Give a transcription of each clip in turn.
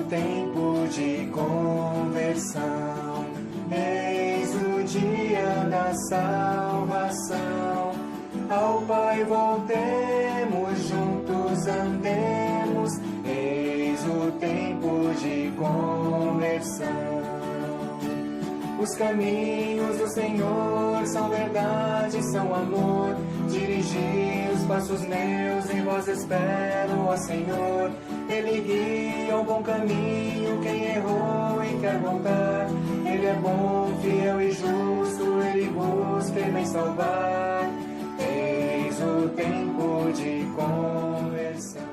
tempo de conversão, eis o dia da salvação. Ao Pai voltemos, juntos andemos, eis o tempo de conversão. Os caminhos do Senhor são verdade, são amor. Dirigi os passos meus, em vós espero, ó Senhor. Ele guia o bom caminho, quem errou e quer voltar. Ele é bom, fiel e justo, Ele busca e vem salvar. Eis o tempo de conversão.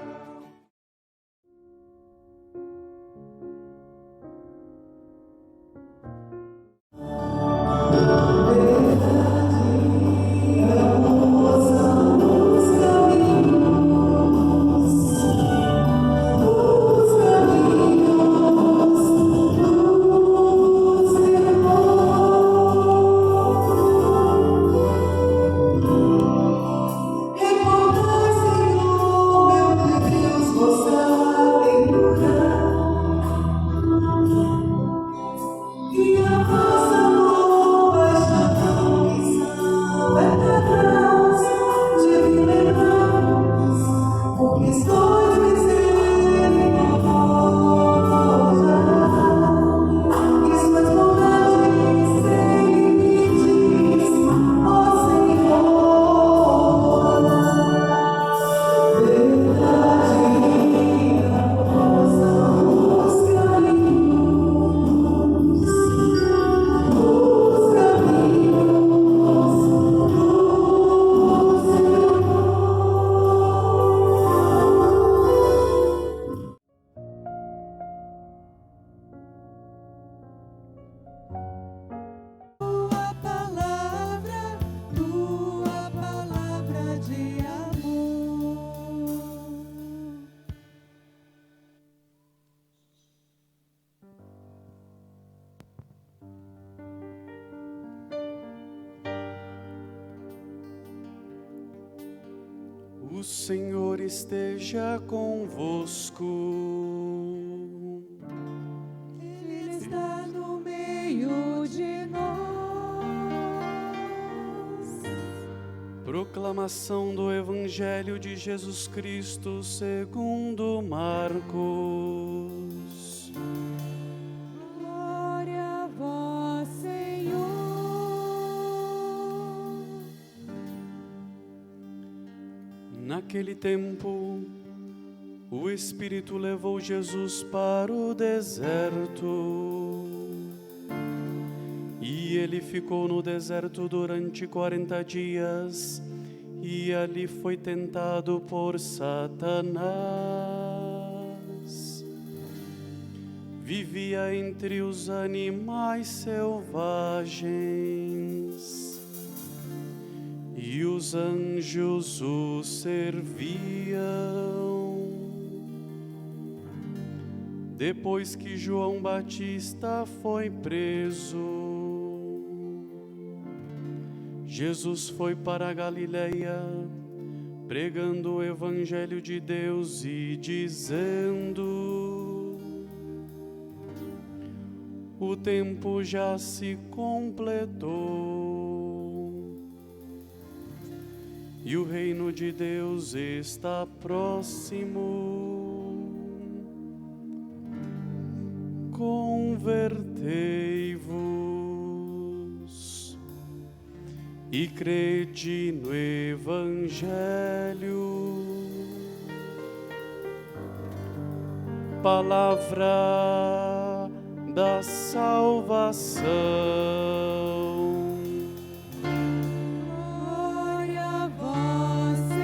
O Senhor esteja convosco. Ele está no meio de nós. Proclamação do Evangelho de Jesus Cristo segundo Marcos. Glória a vós, Senhor. Naquele tempo, o Espírito levou Jesus para o deserto. E ele ficou no deserto durante 40 dias, e ali foi tentado por Satanás. Vivia entre os animais selvagens, e os anjos o serviam. Depois que João Batista foi preso, Jesus foi para a Galileia, pregando o Evangelho de Deus e dizendo: o tempo já se completou, e o reino de Deus está próximo. Convertei-vos e crede no Evangelho. Palavra da salvação. Glória a vós, Senhor.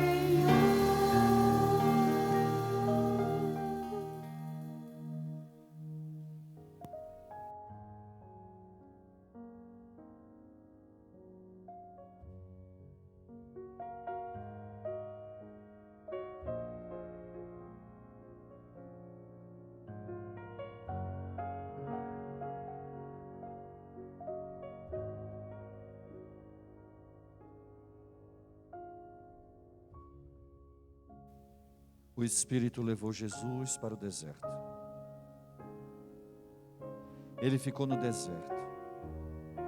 O Espírito levou Jesus para o deserto. Ele ficou no deserto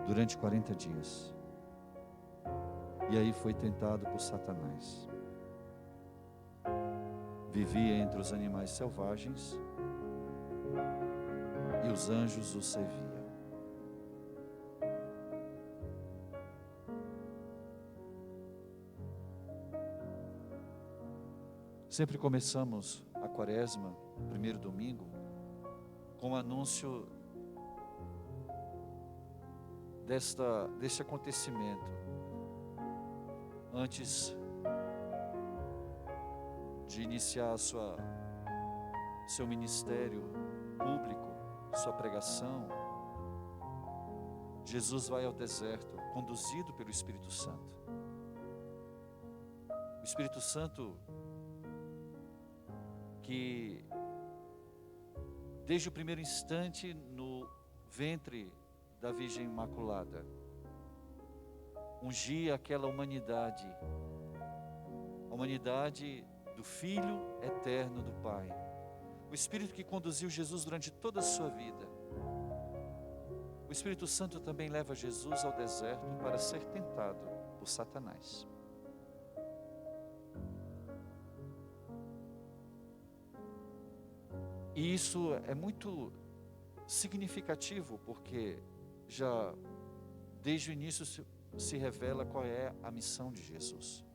durante 40 dias. E aí foi tentado por Satanás. Vivia entre os animais selvagens e os anjos o serviam. Sempre começamos a quaresma, primeiro domingo, com o anúncio deste acontecimento. Antes de iniciar seu ministério público, sua pregação, Jesus vai ao deserto, conduzido pelo Espírito Santo. O Espírito Santo que desde o primeiro instante no ventre da Virgem Imaculada ungia aquela humanidade, a humanidade do Filho eterno do Pai, o Espírito que conduziu Jesus durante toda a sua vida. O Espírito Santo também leva Jesus ao deserto para ser tentado por Satanás. E isso é muito significativo, porque já desde o início se revela qual é a missão de Jesus.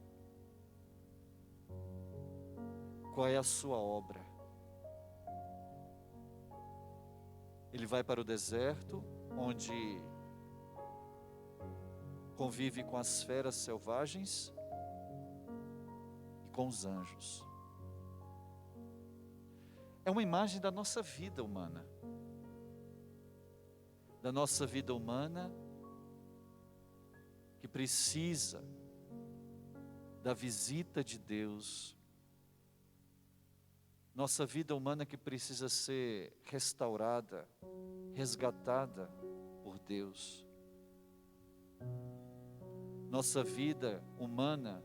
Qual é a sua obra? Ele vai para o deserto, onde convive com as feras selvagens e com os anjos. É uma imagem da nossa vida humana. Da nossa vida humana que precisa da visita de Deus. Nossa vida humana que precisa ser restaurada, resgatada por Deus. Nossa vida humana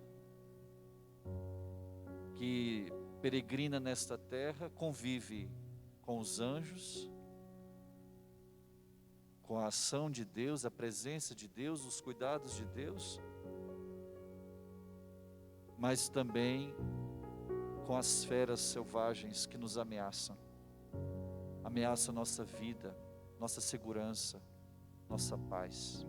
que peregrina nesta terra, convive com os anjos, com a ação de Deus, a presença de Deus, os cuidados de Deus, mas também com as feras selvagens que nos ameaçam nossa vida, nossa segurança, nossa paz.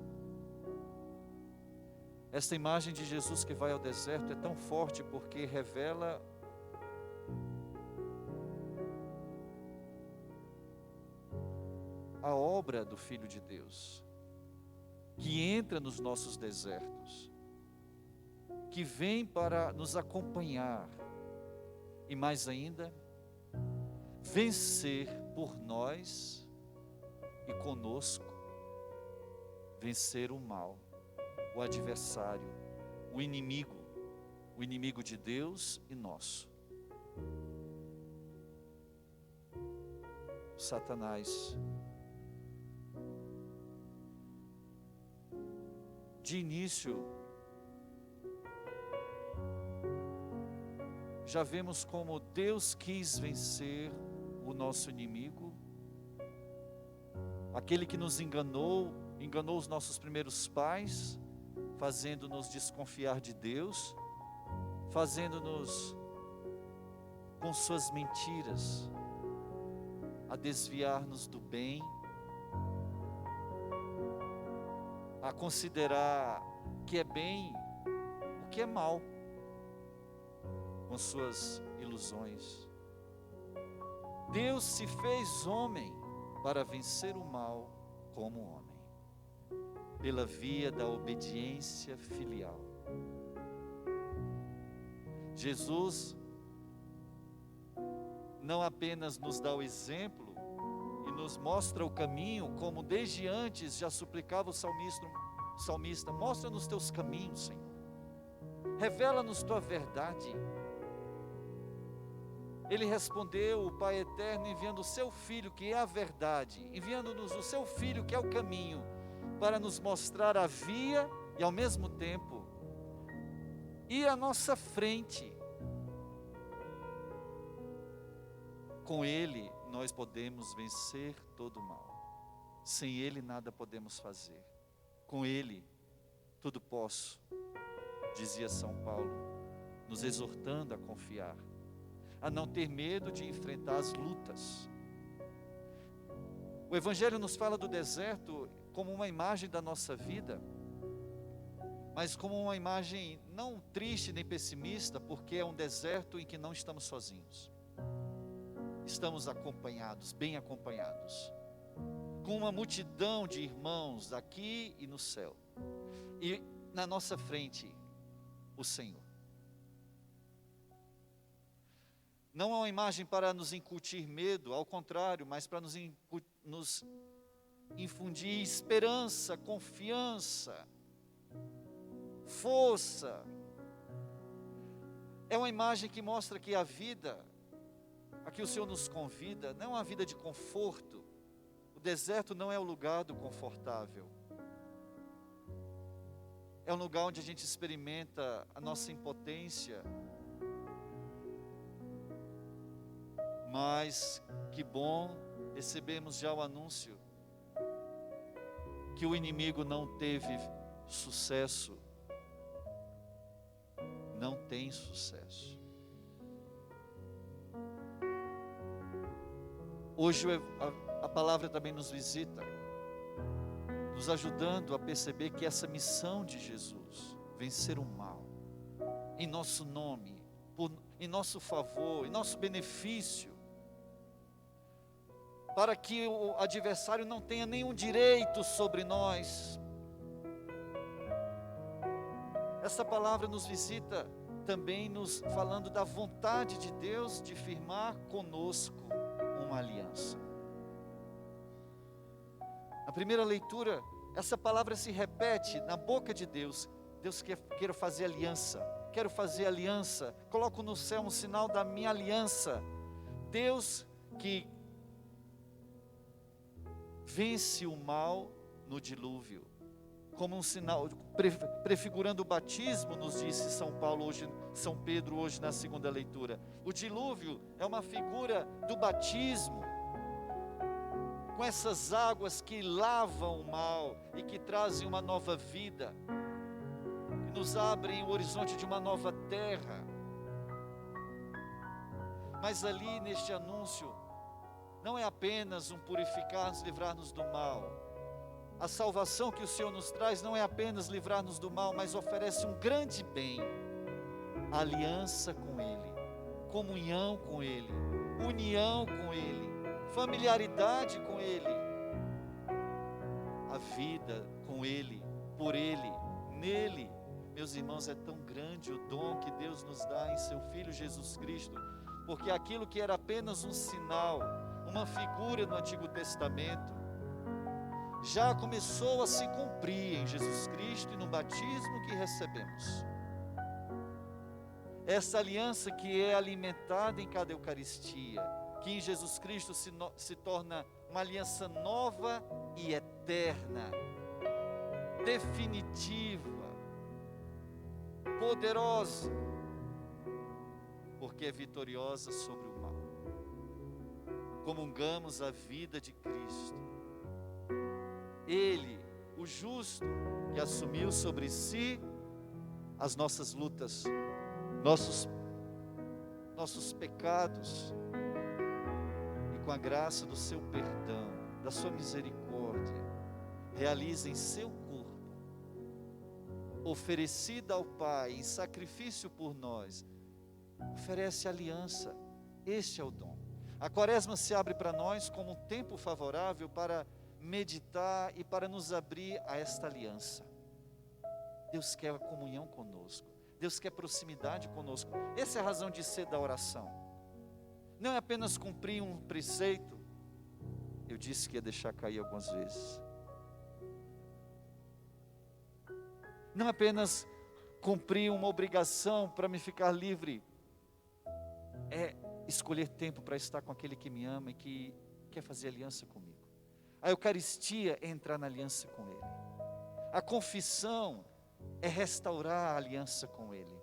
Esta imagem de Jesus que vai ao deserto é tão forte porque revela a obra do Filho de Deus, que entra nos nossos desertos, que vem para nos acompanhar e mais ainda, vencer por nós e conosco, vencer o mal, o adversário, o inimigo de Deus e nosso. Satanás. De início, já vemos como Deus quis vencer o nosso inimigo, aquele que nos enganou os nossos primeiros pais, fazendo-nos desconfiar de Deus, fazendo-nos com suas mentiras a desviar-nos do bem, a considerar que é bem o que é mal, com suas ilusões. Deus se fez homem para vencer o mal como homem, pela via da obediência filial. Jesus não apenas nos dá o exemplo e nos mostra o caminho, como desde antes já suplicava o salmista, mostra-nos teus caminhos, Senhor, revela-nos tua verdade. Ele respondeu, o Pai Eterno, enviando o seu Filho, que é a verdade, enviando-nos o seu Filho, que é o caminho, para nos mostrar a via e ao mesmo tempo ir à nossa frente. Com Ele nós podemos vencer todo o mal. Sem Ele nada podemos fazer. Com Ele tudo posso, dizia São Paulo, nos exortando a confiar, a não ter medo de enfrentar as lutas. O Evangelho nos fala do deserto como uma imagem da nossa vida, mas como uma imagem não triste nem pessimista, porque é um deserto em que não estamos sozinhos. Estamos acompanhados, bem acompanhados, com uma multidão de irmãos aqui e no céu. E na nossa frente, o Senhor. Não é uma imagem para nos incutir medo, ao contrário, mas para nos infundir esperança, confiança, força. É uma imagem que mostra que a vida, a que o Senhor nos convida, não é uma vida de conforto. O deserto não é o lugar do confortável. É um lugar onde a gente experimenta a nossa impotência. Mas que bom, recebemos já o anúncio que o inimigo não teve sucesso. Não tem sucesso. Hoje a palavra também nos visita, nos ajudando a perceber que essa missão de Jesus, vencer o mal, em nosso nome, em nosso favor, em nosso benefício, para que o adversário não tenha nenhum direito sobre nós. Essa palavra nos visita também nos falando da vontade de Deus de firmar conosco uma aliança. Na primeira leitura, essa palavra se repete na boca de Deus. Deus quer fazer aliança, quero fazer aliança, coloco no céu um sinal da minha aliança. Deus que vence o mal no dilúvio, como um sinal, prefigurando o batismo, nos disse São Pedro hoje na segunda leitura. O dilúvio é uma figura do batismo, com essas águas que lavam o mal e que trazem uma nova vida, que nos abrem o horizonte de uma nova terra. Mas ali neste anúncio, não é apenas um purificar-nos, livrar-nos do mal. A salvação que o Senhor nos traz não é apenas livrar-nos do mal, mas oferece um grande bem, aliança com Ele, comunhão com Ele, união com Ele, familiaridade com Ele, a vida com Ele, por Ele, nele. Meus irmãos, é tão grande o dom que Deus nos dá em seu Filho Jesus Cristo, porque aquilo que era apenas um sinal, uma figura no Antigo Testamento, já começou a se cumprir em Jesus Cristo e no batismo que recebemos. Essa aliança que é alimentada em cada Eucaristia, que em Jesus Cristo se torna uma aliança nova e eterna, definitiva, poderosa, porque é vitoriosa sobre o mal. Comungamos a vida de Cristo. Ele, o justo, que assumiu sobre si as nossas lutas, nossos pecados, e com a graça do seu perdão, da sua misericórdia, realiza em seu corpo, oferecida ao Pai em sacrifício por nós, oferece aliança. Este é o dom. A Quaresma se abre para nós como um tempo favorável para meditar e para nos abrir a esta aliança. Deus quer a comunhão conosco, Deus quer proximidade conosco. Essa é a razão de ser da oração. Não é apenas cumprir um preceito. Eu disse que ia deixar cair algumas vezes. Não é apenas cumprir uma obrigação para me ficar livre. É escolher tempo para estar com aquele que me ama e que quer fazer aliança comigo. A Eucaristia é entrar na aliança com Ele. A confissão é restaurar a aliança com Ele.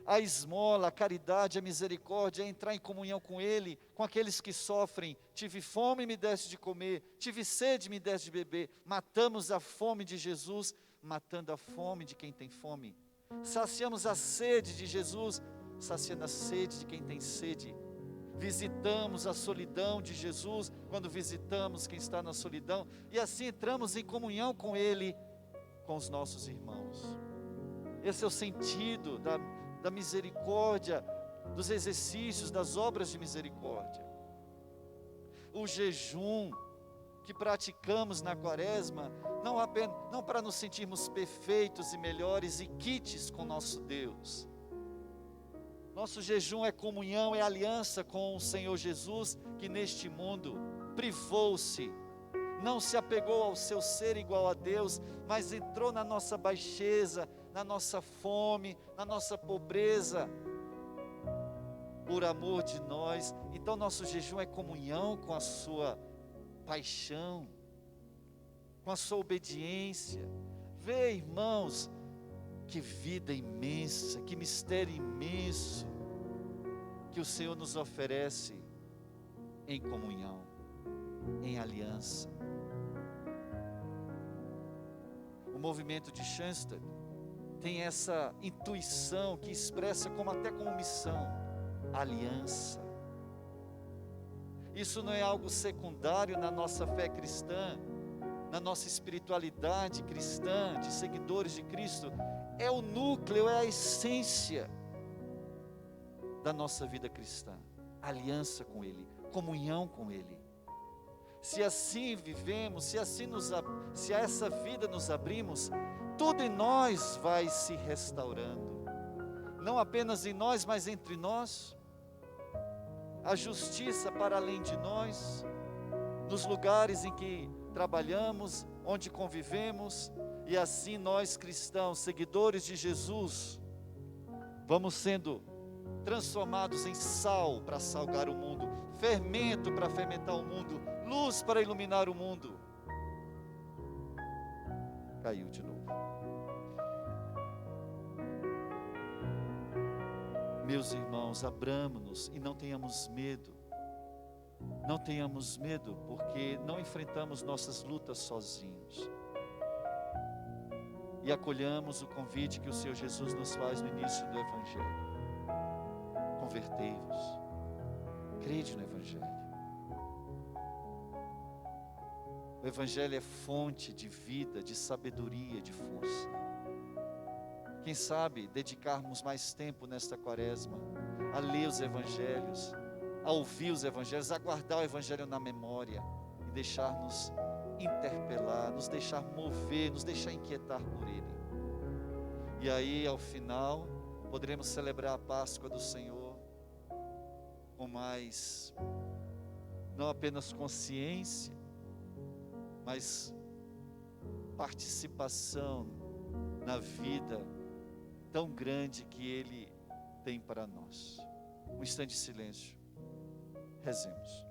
a esmola, a caridade, a misericórdia, é entrar em comunhão com Ele, com aqueles que sofrem. Tive fome e me deste de comer, tive sede e me deste de beber. Matamos a fome de Jesus, matando a fome de quem tem fome. Saciamos a sede de Jesus, saciando a sede de quem tem sede. Visitamos a solidão de Jesus, quando visitamos quem está na solidão, e assim entramos em comunhão com Ele, com os nossos irmãos. Esse é o sentido da misericórdia, dos exercícios, das obras de misericórdia. O jejum que praticamos na quaresma, não para nos sentirmos perfeitos e melhores e quites com nosso Deus. Nosso jejum é comunhão, é aliança com o Senhor Jesus, que neste mundo privou-se, não se apegou ao seu ser igual a Deus, mas entrou na nossa baixeza, na nossa fome, na nossa pobreza, por amor de nós. Então nosso jejum é comunhão com a sua paixão, com a sua obediência. Vê, irmãos, que vida imensa, que mistério imenso que o Senhor nos oferece em comunhão, em aliança. O movimento de Schoenstatt tem essa intuição que expressa até como missão, aliança. Isso não é algo secundário na nossa fé cristã, na nossa espiritualidade cristã, de seguidores de Cristo. É o núcleo, é a essência da nossa vida cristã. Aliança com Ele, comunhão com Ele. Se assim vivemos, se a essa vida nos abrimos, tudo em nós vai se restaurando. Não apenas em nós, mas entre nós. A justiça para além de nós, nos lugares em que trabalhamos, onde convivemos, e assim nós cristãos, seguidores de Jesus, vamos sendo transformados em sal para salgar o mundo, fermento para fermentar o mundo, luz para iluminar o mundo. Caiu de novo. Meus irmãos, abramo-nos e não tenhamos medo. Não tenhamos medo, porque não enfrentamos nossas lutas sozinhos. E acolhamos o convite que o Senhor Jesus nos faz no início do Evangelho. Convertei-vos. Crede no Evangelho. O Evangelho é fonte de vida, de sabedoria, de força. Quem sabe dedicarmos mais tempo nesta quaresma a ler os Evangelhos, a ouvir os Evangelhos, a guardar o Evangelho na memória e deixar-nos interpelar, nos deixar mover, nos deixar inquietar por Ele. E aí, ao final, poderemos celebrar a Páscoa do Senhor com mais, não apenas consciência, mas participação na vida tão grande que Ele tem para nós. Um instante de silêncio. Rezemos.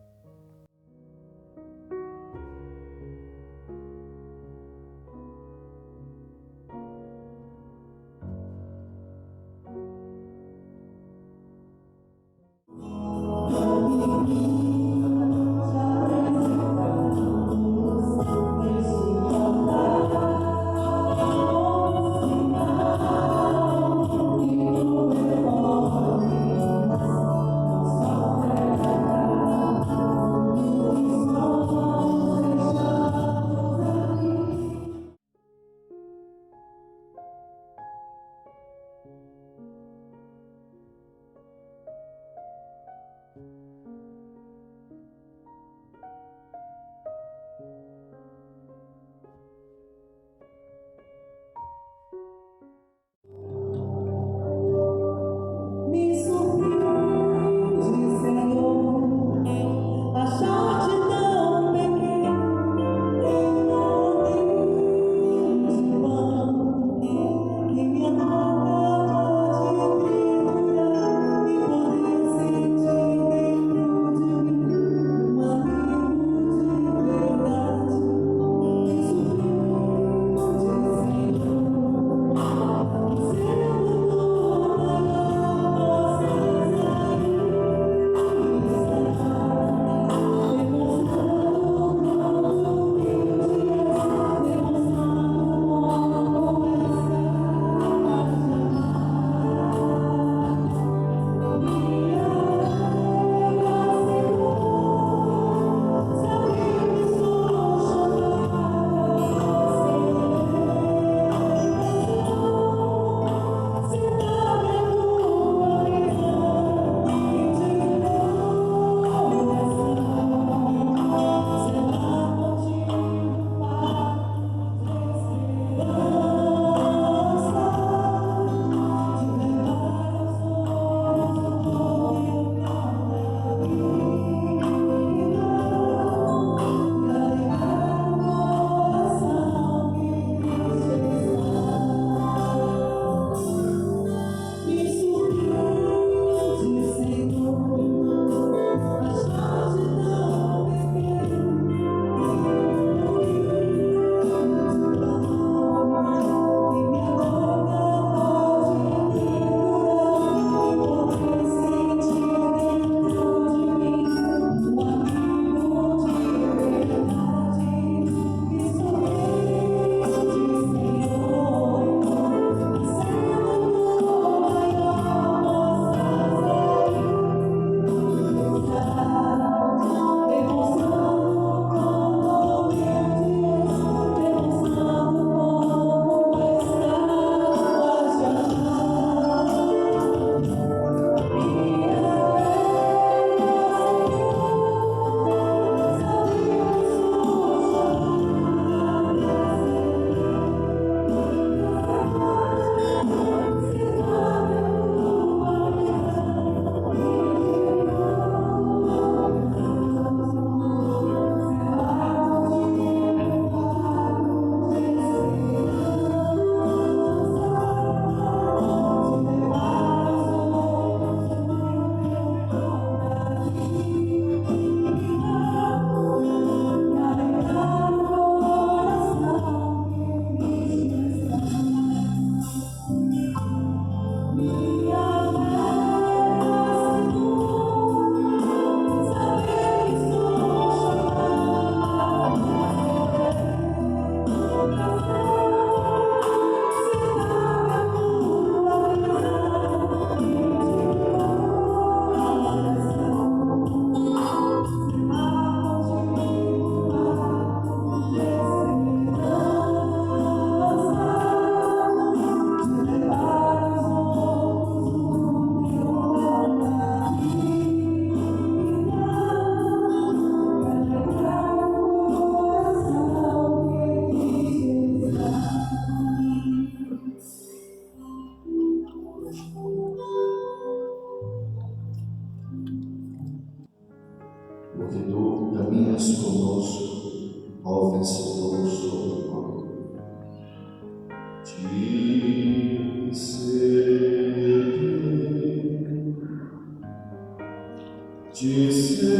Te seguirei,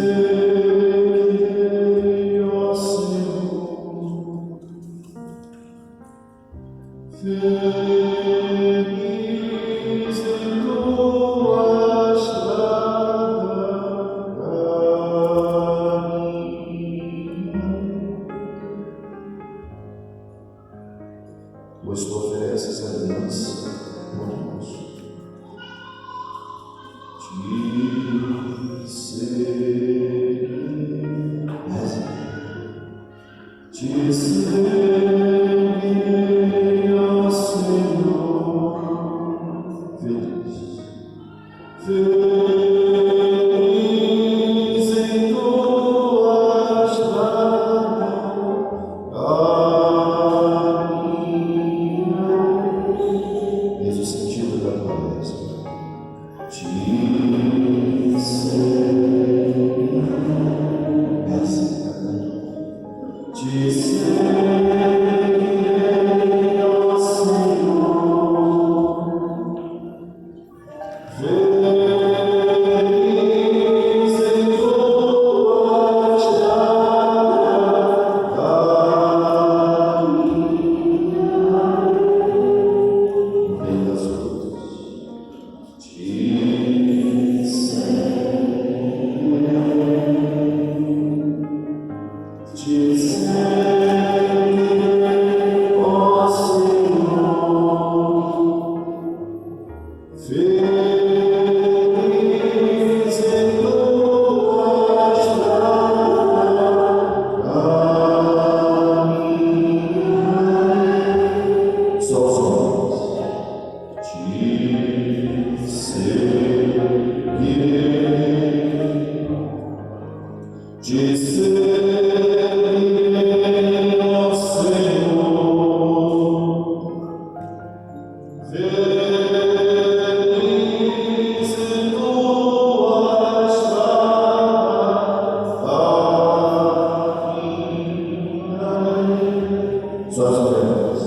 ó Senhor, feliz em tua estrada caminho, pois tu ofereces aliança conosco. Te seguirei, ó Senhor, feliz em tua estrada caminho. Eis o sentido da quaresma. Te seguirei, ó Senhor, feliz em tua estrada caminho, no meio das lutas. Te seguirei, ó Senhor, feliz em tua estrada caminho. Só os homens. Te seguirei, te seguirei, ó Senhor, feliz em tua estrada caminho. Só as mulheres.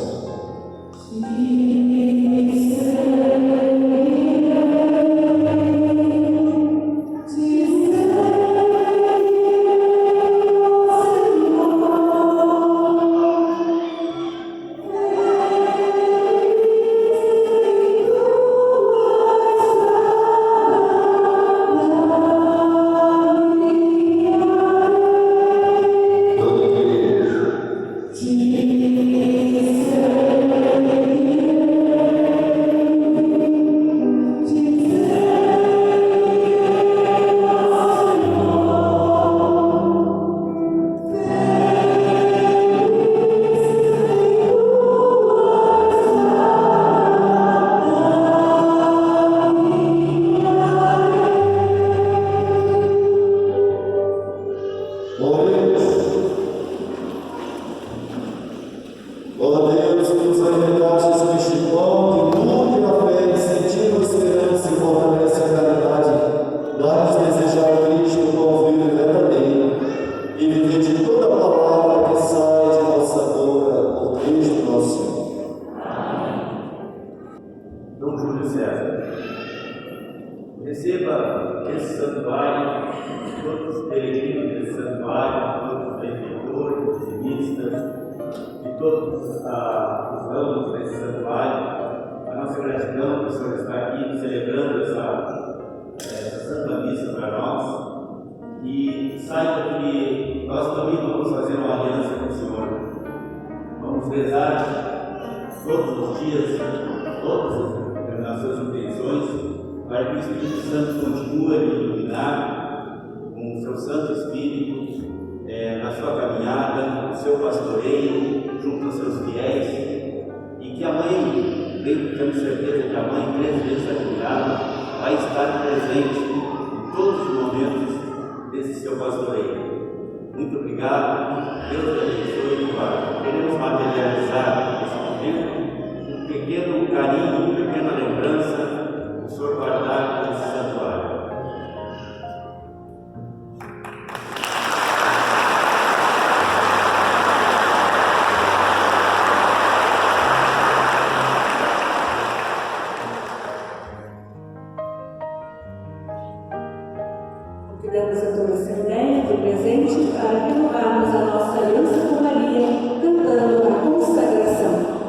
Ó Deus, que nos alimentaste neste pão, que nutre a fé, incentiva a esperança e fortalece a caridade, dá-nos desejar Cristo, o pão vivo e verdadeiro, e viver de toda palavra que sai de nossa boca, por Cristo nosso Senhor. Dom Júlio César, receba esse santuário, todos os peregrinos desse santuário, todos os benfeitores, dizimistas, de todos os ramos desse santuário, a nossa gratidão por o Senhor estar aqui celebrando essa Santa Missa para nós, e saiba que nós também vamos fazer uma aliança com o Senhor. Vamos rezar todos os dias, todas as suas intenções, para que o Espírito Santo continue a lhe iluminar com o seu Santo Espírito na sua caminhada, no seu pastoreio, junto aos seus fiéis, e que a mãe, temos certeza que a mãe, 3 vezes acordada, vai estar presente em todos os momentos desse seu pastoreio. Muito obrigado, Deus te abençoe. Queremos materializar nesse momento um pequeno carinho, uma pequena lembrança, o Senhor guardar nesse santuário. Que Damos a toda essa ideia de presente para renovarmos a nossa aliança com Maria, cantando a consagração.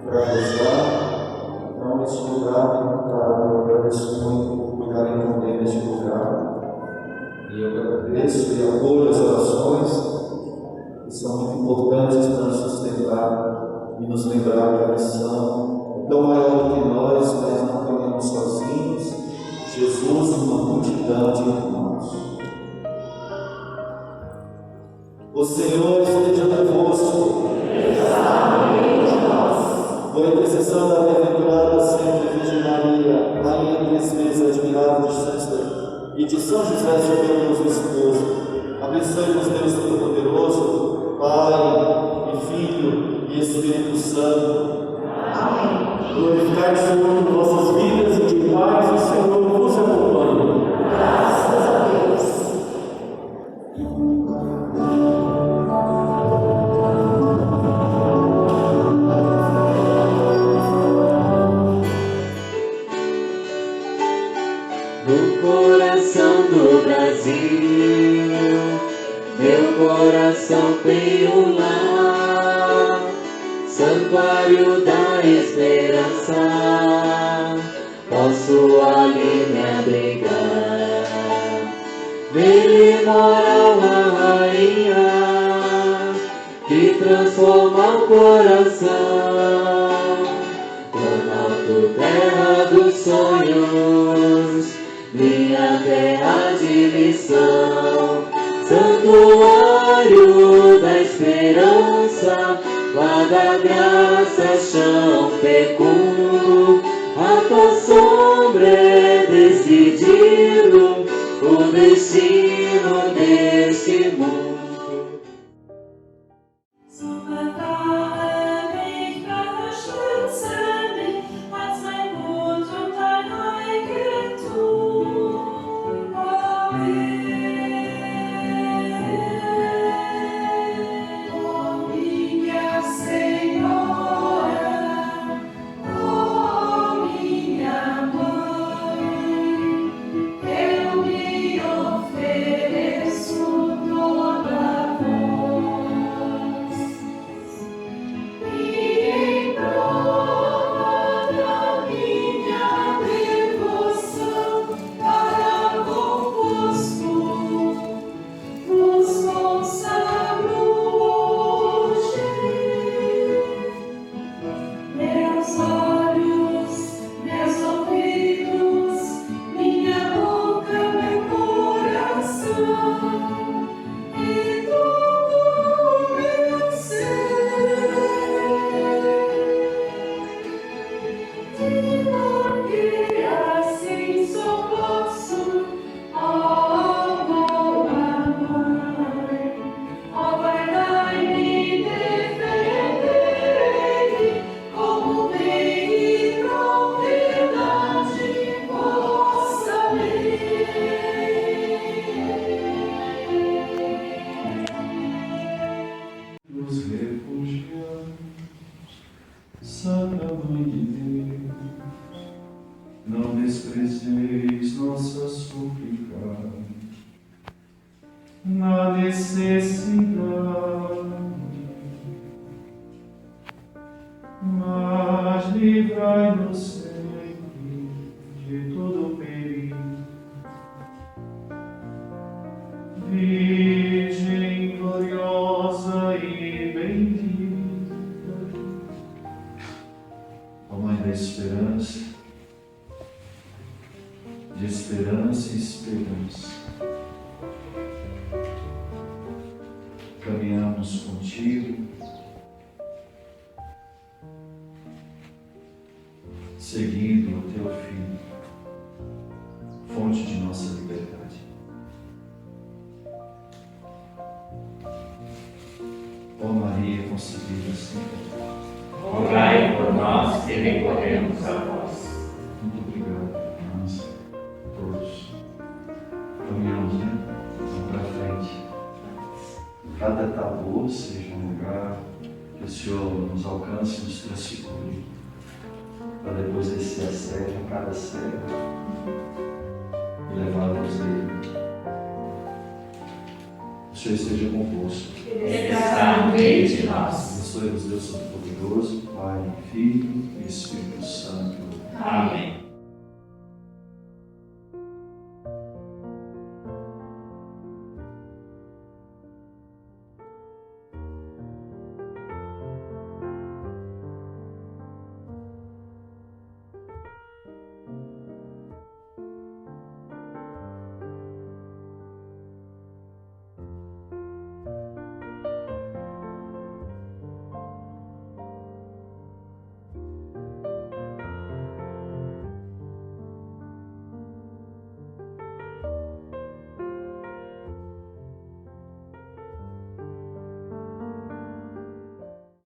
Para rezar, então esse lugar eu agradeço muito por cuidarem também deste lugar. E eu agradeço e apoio as orações que são muito importantes para nos sustentar e nos lembrar que a missão é tão maior do que nós, mas não caminhamos sozinhos. Jesus e uma multidão de irmãos. O Senhor esteja convosco. Por intercessão da bem-aventurada sempre Virgem Maria, Rainha três vezes admirável de Santa e de São José, seu glorioso esposo, abençoe-nos Deus Todo-Poderoso, Pai e Filho e Espírito Santo. Amém. Glorificai o Senhor em vossas vidas e de paz o Senhor vos acompanhe. Graças a Deus. No coração do Brasil, meu coração tem um lar, santuário da esperança, posso ali me abrigar. Nele mora uma rainha que transforma o coração, Planalto, terra dos sonhos, minha terra de missão, santuário da esperança, guarda graça, chão fecundo, a tua sombra é decidido, o destino deste mundo. Eu me ofereço. suplicar. Na necessidade, mas livrai-nos sempre de todo perigo. Virgem gloriosa e bendita, ó Mãe da esperança, de esperança e esperança, caminhamos contigo, seguindo o teu Filho, fonte de nossa liberdade. Ó Maria concebida sem pecado, rogai por nós que recorremos a vós. muito obrigado, irmãs, todos. Caminhamos, né? Vamos para frente. Cada tabu seja um lugar que o Senhor nos alcance e nos transfigure, para depois descer a serra, cada serra, e levá-los a Ele. O Senhor esteja convosco. Ele está no meio de nós. Abençoe-vos, Deus Todo-Poderoso, Pai, Filho e Espírito Santo. Amém.